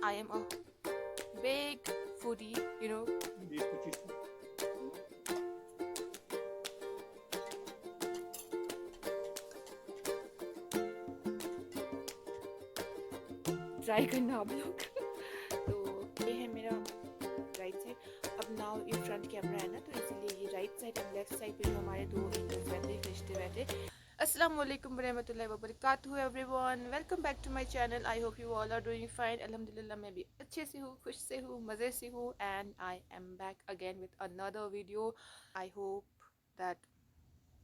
I am a big foodie, you know. Try करना आप लोग। तो ये है मेरा राइट साइड। अब नाउ ये फ्रंट कैमरा है ना, तो इसीलिए ये right side and left side पे जो हमारे दो एंगल्स रहते फरिश्ते बैठे। अस्सलाम वालेकुम वरहमतुल्लाहि वबरकातुहू everyone, welcome back to my channel. I hope you all are doing fine. अल्हम्दुलिल्लाह मैं भी अच्छे से हूँ, खुश से हूँ, मज़े से हूँ, and I am back again with another video. I hope that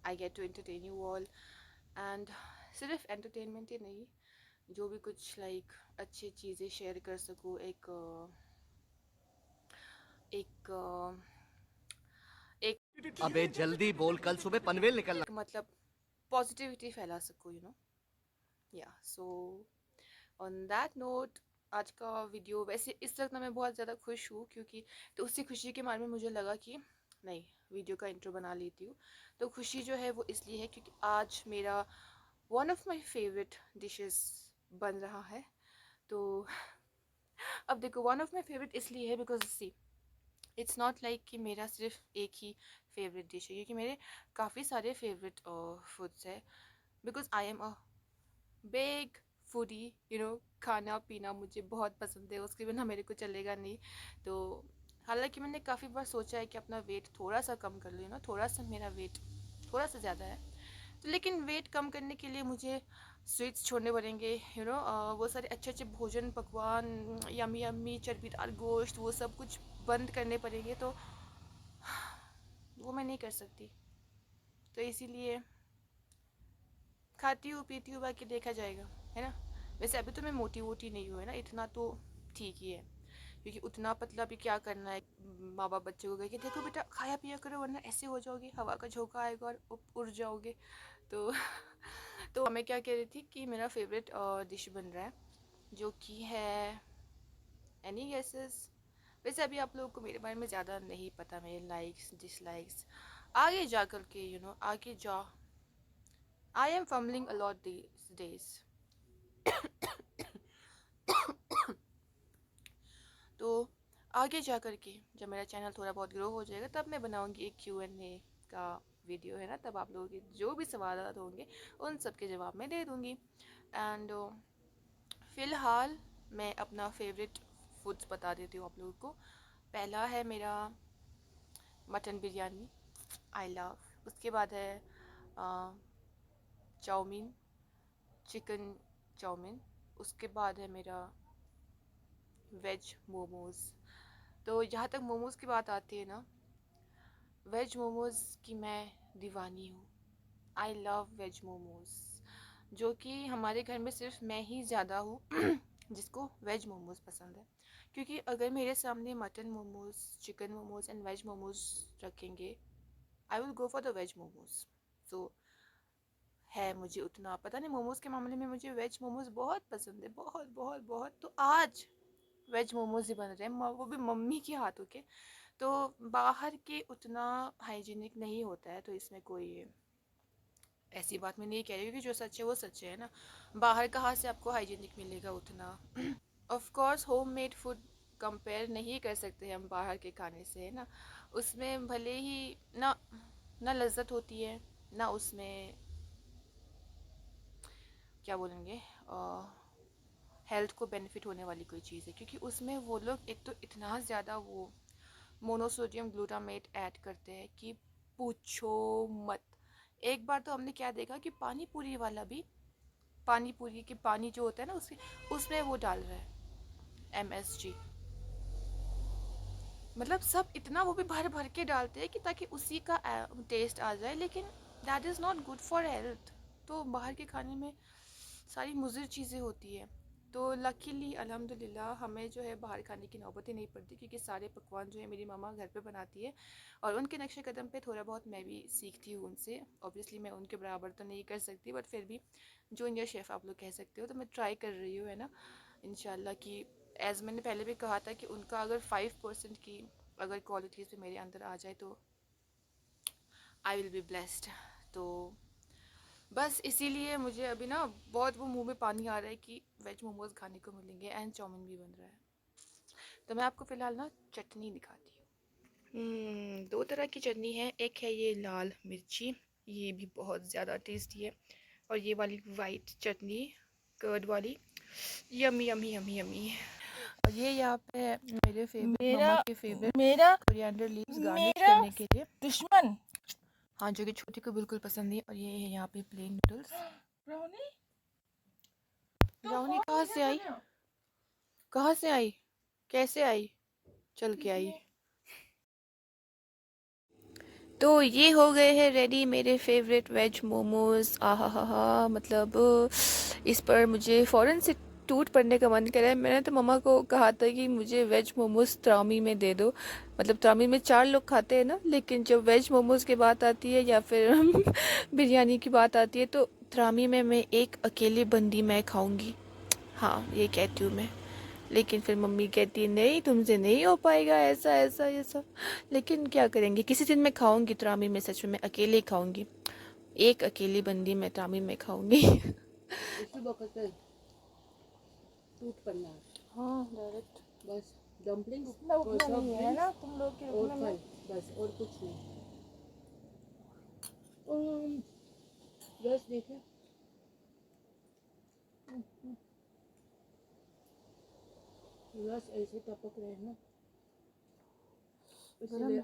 I get to entertain you all, and सिर्फ एंटरटेनमेंट ही नहीं, जो भी कुछ लाइक अच्छी चीज़ें शेयर कर सकूँ, एक एक अबे जल्दी बोल, कल सुबह पनवेल निकलना। मतलब पॉजिटिविटी फैला सकूँ, यू नो। या सो ऑन दैट नोट, आज का वीडियो वैसे इस वक्त ना मैं बहुत ज़्यादा खुश हूँ, क्योंकि तो उसी खुशी के मारे में मुझे लगा कि नहीं, वीडियो का इंट्रो बना लेती हूँ। तो खुशी जो है वो इसलिए है क्योंकि आज मेरा one of my favourite dishes बन रहा है। तो अब देखो, वन ऑफ माई फेवरेट इसलिए है because see, it's not like कि मेरा सिर्फ एक ही फेवरेट डिश है, क्योंकि मेरे काफ़ी सारे फेवरेट फूड्स है। Because I am a big foodie, you know. खाना पीना मुझे बहुत पसंद है, उसके बिना मेरे को चलेगा नहीं। तो हालांकि मैंने काफ़ी बार सोचा है कि अपना वेट थोड़ा सा कम कर लूँ ना, थोड़ा सा मेरा वेट थोड़ा सा ज़्यादा है। तो लेकिन वेट कम करने के लिए मुझे स्वीट्स छोड़ने पड़ेंगे, यू नो। वो सारे अच्छे अच्छे भोजन पकवान, यमी यमी चर्बीदार गोश्त, वो सब कुछ बंद करने पड़ेंगे। तो वो मैं नहीं कर सकती, तो इसीलिए खाती हूँ पीती हूँ, बाकी देखा जाएगा, है ना। वैसे अभी तो मैं मोटी वोटी नहीं हूँ, है ना, इतना तो ठीक ही है, क्योंकि उतना पतला भी क्या करना है। माँ बाप बच्चे को कहे कि देखो बेटा खाया पिया करो, वरना ऐसे हो जाओगे, हवा का झोंका आएगा और उड़ जाओगे। तो तो मैं क्या कह रही थी कि मेरा फेवरेट डिश बन रहा है, जो कि है एनी गेसेस। वैसे अभी आप लोगों को मेरे बारे में ज़्यादा नहीं पता, मेरे लाइक्स डिसलाइक्स आगे जा कर के, यू नो, आगे जा। I am fumbling a lot these days। तो आगे जा कर के जब मेरा चैनल थोड़ा बहुत ग्रो हो जाएगा, तब मैं बनाऊंगी एक Q&A का वीडियो, है ना। तब आप लोगों के जो भी सवाल होंगे उन सब के जवाब मैं दे दूंगी। एंड फ़िलहाल मैं अपना फेवरेट फूड्स बता देती हूँ आप लोगों को। पहला है मेरा मटन बिरयानी, आई लव। उसके बाद है चाउमीन, चिकन चाउमीन। उसके बाद है मेरा वेज मोमोज़। तो जहाँ तक मोमोज़ की बात आती है ना, वेज मोमोज़ की मैं दीवानी हूँ। आई लव वेज मोमोज़, जो कि हमारे घर में सिर्फ मैं ही ज़्यादा हूँ जिसको वेज मोमोज़ पसंद है। क्योंकि अगर मेरे सामने mutton momos, chicken momos and veg momos रखेंगे, I will go for the veg momos. So है, मुझे उतना पता नहीं, मोमोज़ के मामले में मुझे वेज मोमोज़ बहुत पसंद है, बहुत बहुत बहुत। तो आज वेज मोमोज़ ही बन रहे हैं, वो भी मम्मी के हाथों के। तो बाहर के उतना हाइजीनिक नहीं होता है, तो इसमें कोई ऐसी बात मैं नहीं कह रही हूँ कि जो सच है वो सच है ना। बाहर कहाँ से आपको हाइजीनिक मिलेगा उतना। Of course home made food compare नहीं कर सकते हम बाहर के खाने से, है ना। उसमें भले ही ना ना लज्जत होती है, ना उसमें क्या बोलेंगे, हेल्थ को बेनिफिट होने वाली कोई चीज़ है, क्योंकि उसमें वो लोग एक तो इतना ज़्यादा वो मोनोसोडियम ग्लूटामेट ऐड करते हैं कि पूछो मत। एक बार तो हमने क्या देखा कि पानी पूरी वाला भी, पानी पूरी के पानी जो होता है ना, उसमें वो डाल रहा है MSG। मतलब सब इतना वो भी भर भर के डालते हैं कि ताकि उसी का टेस्ट आ जाए, लेकिन that is not good for health. तो बाहर के खाने में सारी मुज़िर चीज़ें होती है। तो लकीली अल्हम्दुलिल्लाह हमें जो है बाहर खाने की नौबत ही नहीं पड़ती, क्योंकि सारे पकवान जो है मेरी मामा घर पे बनाती है, और उनके नक्शे कदम पे थोड़ा बहुत मैं भी सीखती हूँ उनसे। ऑब्वियसली मैं उनके बराबर तो नहीं कर सकती, बट फिर भी जूनियर शेफ़ आप लोग कह सकते हो, तो मैं ट्राई कर रही हूँ, है ना। इंशाल्लाह कि एज़ मैंने पहले भी कहा था कि उनका अगर 5% की अगर क्वालिटीज़ भी मेरे अंदर आ जाए तो आई विल बी ब्लेस्ड। तो बस इसीलिए मुझे अभी ना बहुत वो मुंह में पानी आ रहा है कि वेज मोमोज़ खाने को मिलेंगे, एंड चाउमीन भी बन रहा है। तो मैं आपको फ़िलहाल ना चटनी दिखाती हूँ। दो तरह की चटनी है, एक है ये लाल मिर्ची, ये भी बहुत ज़्यादा टेस्टी है, और ये वाली वाइट चटनी कर्ड वाली, यमी यमी यमी यमी। और ये यहाँ पे है मेरे फेवरेट, मम्मा के फेवरेट, मेरा कोरिएंडर लीव्स गार्निश मेरा करने के लिए। दुश्मन हाँ, जो कि छोटी को बिल्कुल पसंद नहीं। और ये है यहाँ पे प्लेन नूडल्स। ब्राउनी ब्राउनी कहाँ से आई? कहाँ से आई? कैसे आई? चल के आई। तो ये हो गए हैं रेडी मेरे फेवरेट वेज मोमोज। आहा हा हा, मतलब इस पर मुझे फ़ौरन से टूट पड़ने का मन कर रहा है। मैंने तो मम्मा को कहा था कि मुझे वेज मोमोज त्रामी में दे दो। मतलब त्रामी में 4 लोग खाते हैं ना, लेकिन जब वेज मोमोज की बात आती है या फिर बिरयानी की बात आती है तो त्रामी में मैं एक अकेली बंदी मैं खाऊंगी। हाँ, ये कहती हूँ मैं। लेकिन फिर मम्मी कहती है नहीं, तुमसे नहीं हो पाएगा ऐसा ऐसा ऐसा। लेकिन क्या करेंगे, किसी दिन मैं खाऊंगी त्रामी में, सच में मैं अकेले ही खाऊंगी। एक अकेली बंदी मैं त्रामी में खाऊंगी। इसी वक्त टूट पड़ना है। हाँ, डायरेक्ट। बस डम्पलिंग्स उतना और उतना सॉफ्ट नहीं है ड्रिंक्स ना तुम लोग के और उतना में। फल, बस और कुछ नहीं। और रस देखे, रस ऐसे टपक रहे हैं ना, गरम इसलिए है।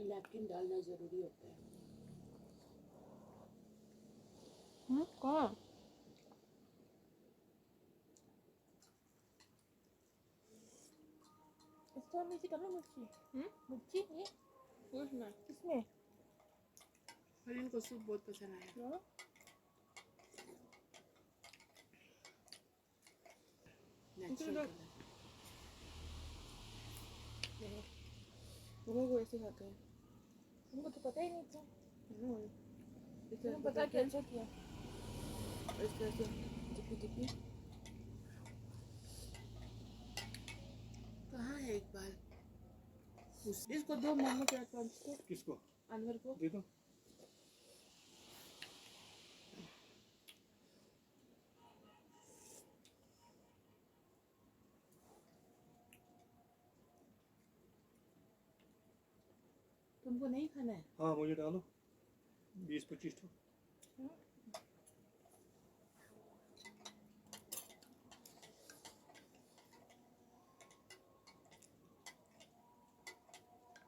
नैपकिन डालना जरूरी होता है। कहाँ? इसको मिर्ची करो, मिर्ची मिर्ची ये उसमें किसमें? और इनको सूप बहुत पसंद आया। Natural colour. मम्मा को ऐसे खाते हैं। तुमको तो पता ही नहीं था। इसलिए तुम्हें पता कि अच्छा किया। इस तरह से टिपी टिपी। कहाँ है एक बार इसको दो मोमो के अकाउंट को। किसको? अनवर को दे दो। तुमको नहीं खाना है? हाँ मुझे डालो 20-25 तो।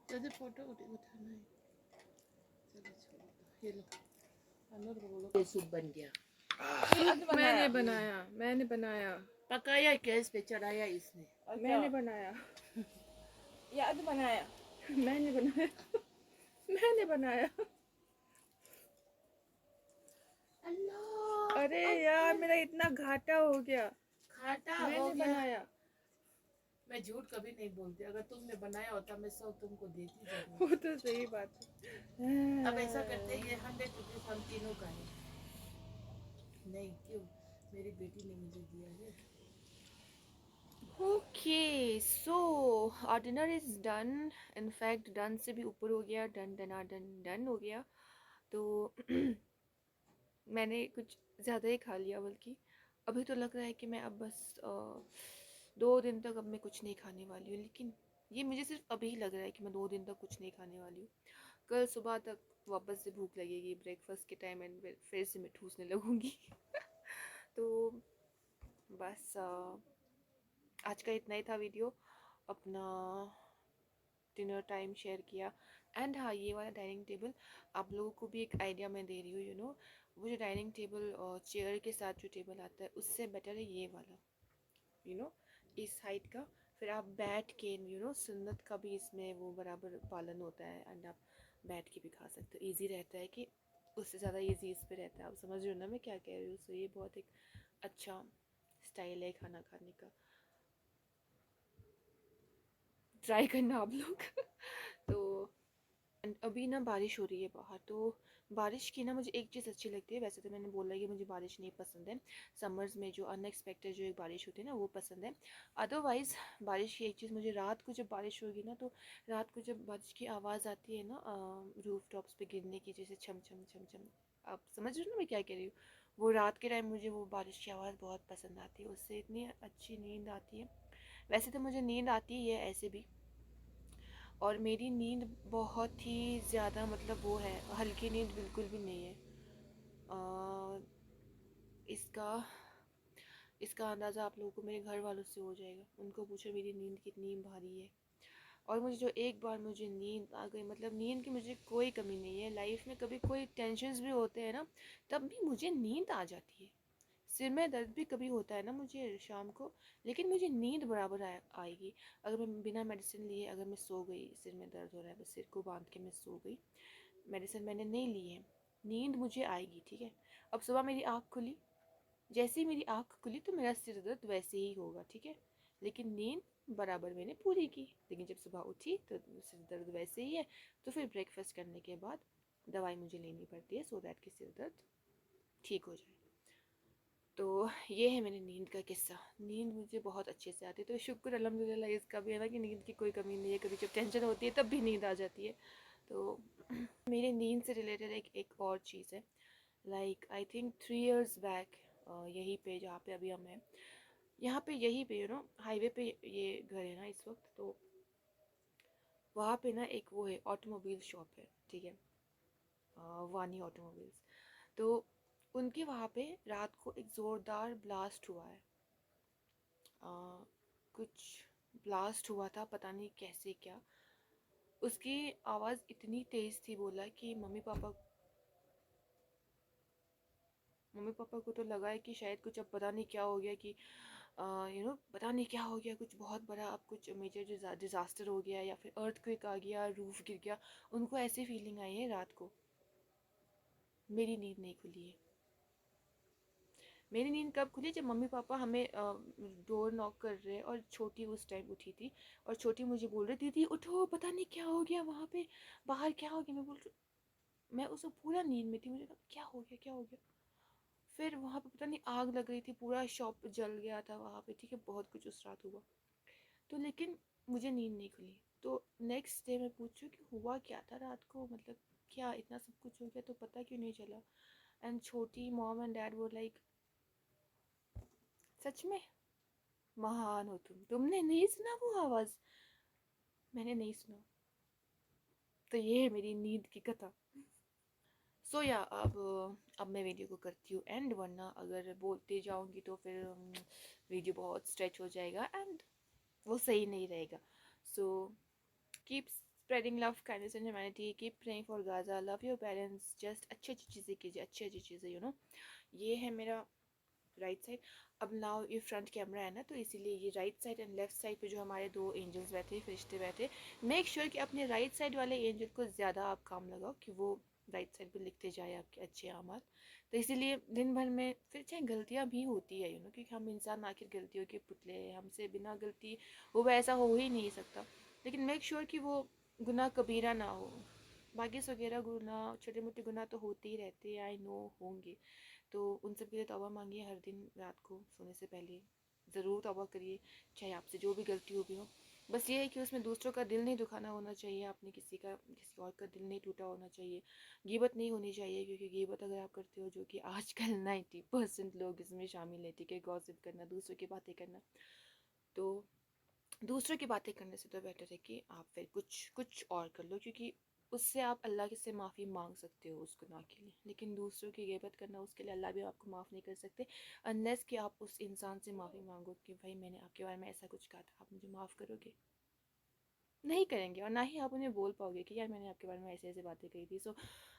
जैसे फोटो उठाना है। चलो छोड़ो, ये लो अनवर को बोलो। ये सूप बन गया। मैंने बनाया, मैंने बनाया। पकाया गैस पे चढ़ाया इसने। मैंने बनाया। याद बनाया। मैंने बनाया। मैंने बनाया। अल्लाह, अरे यार, मेरा इतना घाटा हो गया। खाटा हो मैंने गया। बनाया। मैं झूठ कभी नहीं बोलती, अगर तुमने बनाया होता मैं सब तुमको देती जरूर। वो तो सही बात है। अब ऐसा करते हैं, ये 100 रुपीज हम तीनों का है। नहीं क्यों, मेरी बेटी ने मुझे दिया है। Okay, so our dinner is done. In fact done से भी ऊपर हो गया, डन डन डन डन हो गया। तो मैंने कुछ ज़्यादा ही खा लिया, बल्कि अभी तो लग रहा है कि मैं अब बस 2 दिन तक अब मैं कुछ नहीं खाने वाली हूँ। लेकिन ये मुझे सिर्फ अभी ही लग रहा है कि मैं 2 दिन तक कुछ नहीं खाने वाली हूँ। कल सुबह तक वापस से भूख लगेगी ब्रेकफास्ट के टाइम, एंड फिर से मैं ठूसने लगूँगी। तो बस आज का इतना ही था वीडियो। अपना डिनर टाइम शेयर किया। एंड हाँ, ये वाला डाइनिंग टेबल आप लोगों को भी एक आइडिया मैं दे रही हूँ, वो जो डाइनिंग टेबल चेयर के साथ जो टेबल आता है उससे बेटर है ये वाला, इस हाइट का। फिर आप बैठ के सुन्नत का भी इसमें वो बराबर पालन होता है, एंड आप बैठ के भी खा सकते हो। ईजी रहता है कि उससे ज़्यादा ईजी इस पे रहता है। आप समझ रहे हो ना मैं क्या कह रही हूँ। सो ये बहुत एक अच्छा स्टाइल है खाना खाने का, ट्राई करना आप लोग। तो एंड अभी ना बारिश हो रही है बाहर, तो बारिश की ना मुझे एक चीज़ अच्छी लगती है। वैसे तो मैंने बोला कि मुझे बारिश नहीं पसंद है, समर्स में जो अनएक्सपेक्टेड जो एक बारिश होती है ना वो पसंद है। अदरवाइज़ बारिश की एक चीज़ मुझे, रात को जब बारिश होगी ना, तो रात को जब बारिश की आवाज़ आती है ना रूफ टॉप्स पे गिरने की, जैसे छम छम छम छम, आप समझ रहे हो ना मैं क्या कह रही हूँ। वो रात के टाइम मुझे वो बारिश की आवाज़ बहुत पसंद आती है, उससे इतनी अच्छी नींद आती है। वैसे तो मुझे नींद आती ही है ऐसे भी, और मेरी नींद बहुत ही ज़्यादा मतलब वो है, हल्की नींद बिल्कुल भी नहीं है। अ, इसका इसका अंदाज़ा आप लोगों को मेरे घर वालों से हो जाएगा, उनको पूछो मेरी नींद कितनी भारी है। और मुझे जो एक बार मुझे नींद आ गई, मतलब नींद की मुझे कोई कमी नहीं है लाइफ में। कभी कोई टेंशन्स भी होते हैं ना, तब भी मुझे नींद आ जाती है। सिर में दर्द भी कभी होता है ना मुझे शाम को, लेकिन मुझे नींद बराबर आएगी। अगर मैं बिना मेडिसिन लिए अगर मैं सो गई, सिर में दर्द हो रहा है, बस सिर को बांध के मैं सो गई, मेडिसिन मैंने नहीं ली है, नींद मुझे आएगी, ठीक है। अब सुबह मेरी आँख खुली, जैसे ही मेरी आँख खुली तो मेरा सिर दर्द वैसे ही होगा, ठीक है, लेकिन नींद बराबर मैंने पूरी की। लेकिन जब सुबह उठी तो सिर दर्द वैसे ही है। तो फिर ब्रेकफास्ट करने के बाद दवाई मुझे लेनी पड़ती है सो दैट कि सिर दर्द ठीक हो जाए। तो ये है मेरी नींद का किस्सा। नींद मुझे बहुत अच्छे से आती है, तो शुक्र अल्हम्दुलिल्लाह इसका भी है ना कि नींद की कोई कमी नहीं है। कभी जब टेंशन होती है तब भी नींद आ जाती है। तो मेरी नींद से रिलेटेड एक और चीज़ है। Like I think 3 years back, यहीं पे जहाँ पे अभी हम हैं, यहाँ पे यहीं पे हाईवे पे ये घर है ना इस वक्त, तो वहाँ पे ना एक वो है ऑटोमोबाइल शॉप है, ठीक है, वानी ऑटोमोबाइल्स। तो उनके वहाँ पे रात को एक ज़ोरदार ब्लास्ट हुआ है। अ, कुछ ब्लास्ट हुआ था, पता नहीं कैसे क्या। उसकी आवाज़ इतनी तेज़ थी, बोला कि मम्मी पापा को तो लगा है कि शायद कुछ, अब पता नहीं क्या हो गया कि पता नहीं क्या हो गया, कुछ बहुत बड़ा, अब कुछ मेजर डिज़ास्टर हो गया या फिर अर्थक्वेक आ गया, रूफ गिर गया। उनको ऐसी फीलिंग आई है रात को। मेरी नींद नहीं खुली है। मेरी नींद कब खुली, जब मम्मी पापा हमें डोर नॉक कर रहे हैं, और छोटी उस टाइम उठी थी, और छोटी मुझे बोल रही, दीदी उठो, पता नहीं क्या हो गया वहाँ पे, बाहर क्या हो गया। मैं बोल रही, मैं उस वक्त पूरा नींद में थी, मुझे लगा क्या हो गया क्या हो गया। फिर वहाँ पे पता नहीं आग लग रही थी, पूरा शॉप जल गया था वहाँ पे, ठीक है, बहुत कुछ उस रात हुआ। तो लेकिन मुझे नींद नहीं खुली। तो नेक्स्ट डे मैं पूछूं कि हुआ क्या था रात को, मतलब क्या इतना सब कुछ हो गया तो पता क्यों नहीं चला। एंड छोटी मॉम एंड डैड वो लाइक, सच में महान हो तुमने नहीं सुना वो आवाज़। मैंने नहीं सुना। तो ये है मेरी नींद की कथा। सो या अब मैं वीडियो को करती हूँ एंड, वरना अगर बोलते जाऊँगी तो फिर वीडियो बहुत स्ट्रेच हो जाएगा एंड वो सही नहीं रहेगा। So keep spreading love, kindness and humanity, keep praying for Gaza, love your parents, just अच्छी अच्छी चीज़ें कीजिए, अच्छी अच्छी चीज़ें ये है मेरा राइट साइड। अब नाउ ये फ्रंट कैमरा है ना, तो इसीलिए ये right side and left side पे जो हमारे दो एंजल्स बैठे, फरिश्ते बैठे, मेक श्योर कि अपने राइट साइड वाले एंजल को ज़्यादा आप काम लगाओ कि वो राइट साइड पे लिखते जाए आपके अच्छे अमाल। तो इसीलिए दिन भर में फिर चाहे गलतियाँ भी होती है क्योंकि हम इंसान आखिर गलतियों के पुतले हैं, हमसे बिना गलती हुआ ऐसा हो ही नहीं सकता। लेकिन मेक श्योर कि वो गुनाह कबीरा ना हो। बाकी वगैरह गुनाह, छोटे मोटे गुनाह तो होते ही रहते हैं, आई नो होंगे। तो उन सब के लिए तौबा मांगिए हर दिन रात को सोने से पहले, ज़रूर तौबा करिए, चाहे आपसे जो भी गलती हुई हो। बस ये है कि उसमें दूसरों का दिल नहीं दुखाना होना चाहिए, आपने किसी और का दिल नहीं टूटा होना चाहिए। गीबत नहीं होनी चाहिए, क्योंकि गीबत अगर आप करते हो, जो कि आजकल 90% लोग इसमें शामिल है, ठीक है, गॉसिप करना, दूसरों की बातें करना, तो दूसरों की बातें करने से तो बेटर है कि आप फिर कुछ और कर लो, क्योंकि उससे आप अल्लाह से माफ़ी मांग सकते हो उस गुनाह के लिए। लेकिन दूसरों की गिबत करना, उसके लिए अल्लाह भी आपको माफ़ नहीं कर सकते अनलेस कि आप उस इंसान से माफ़ी मांगो कि भाई मैंने आपके बारे में ऐसा कुछ कहा था, आप मुझे माफ़ करोगे। नहीं करेंगे, और ना ही आप उन्हें बोल पाओगे कि यार मैंने आपके बारे में ऐसे ऐसे बातें कही थी। सो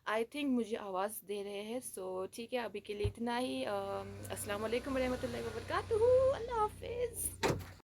आई थिंक मुझे आवाज़ दे रहे हैं। सो ठीक है, अभी के लिए इतना ही। अस्सलाम वालेकुम रहमतुल्लाहि व बरकातुहू। अल्लाह हाफिज़।